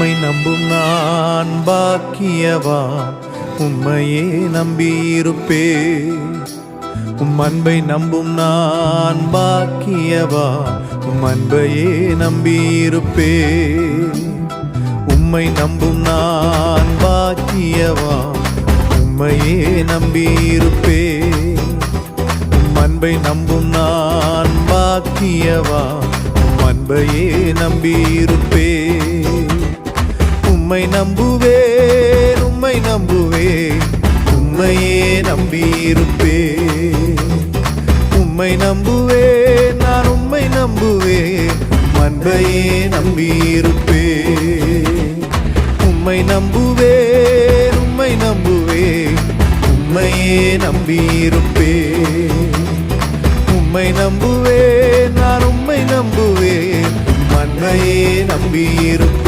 உம்மை நம்பும் நான் பாக்கியவான், உம்மையே நம்பியிருப்பேன். உம் அன்பை நம்பும் நான் பாக்கியவான், உம் அன்பையே நம்பியிருப்பேன். உம்மை நம்பும் நான் பாக்கியவான், உம்மையே நம்பியிருப்பேன். உம் அன்பை நம்பும் நான் பாக்கியவான், உம் அன்பையே நம்பியிருப்பேன். உம்மை நம்புவேன், உம்மை நம்புவேன், உம்மையே நம்பியிருப்பேன். உம்மை நம்புவேன், நான் உம்மை நம்புவேன், அன்பையே நம்பியிருப்பேன். உம்மை நம்புவேன், உம்மை நம்புவேன், உம்மையே நம்பியிருப்பேன். உம்மை நம்புவேன், நான் உம்மை நம்புவேன், அன்பையே நம்பியிருப்பேன்.